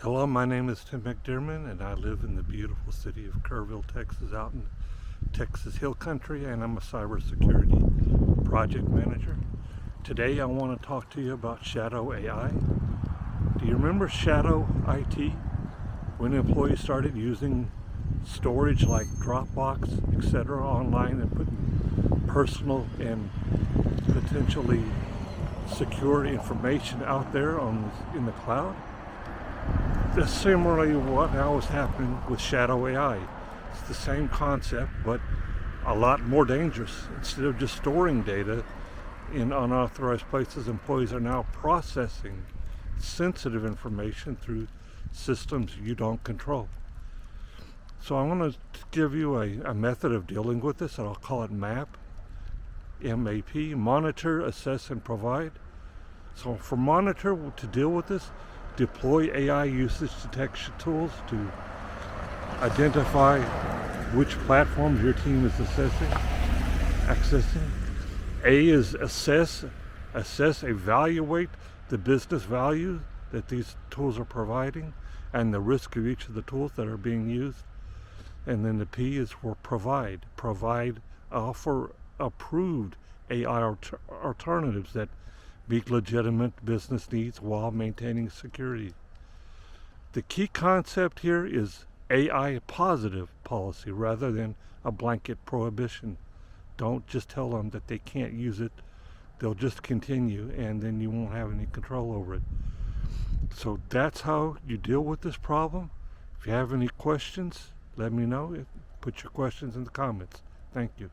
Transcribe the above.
Hello, my name is Tim McDermott and I live in the beautiful city of Kerrville, Texas, out in Texas Hill Country, and I'm a cybersecurity project manager. Today I want to talk to you about Shadow AI. Do you remember Shadow IT? When employees started using storage like Dropbox, etc. online and putting personal and potentially secure information out there in the cloud? That's similarly what now is happening with Shadow AI. It's the same concept, but a lot more dangerous. Instead of just storing data in unauthorized places, employees are now processing sensitive information through systems you don't control. So I want to give you a method of dealing with this, and I'll call it MAP, M-A-P, monitor, assess, and provide. So for monitor, to deal with this, deploy AI usage detection tools to identify which platforms your team is accessing. A is assess, evaluate the business value that these tools are providing and the risk of each of the tools that are being used. And then the P is for provide, offer approved AI alternatives that meet legitimate business needs while maintaining security. The key concept here is AI positive policy rather than a blanket prohibition. Don't just tell them that they can't use it. They'll just continue, and then you won't have any control over it. So that's how you deal with this problem. If you have any questions, let me know. Put your questions in the comments. Thank you.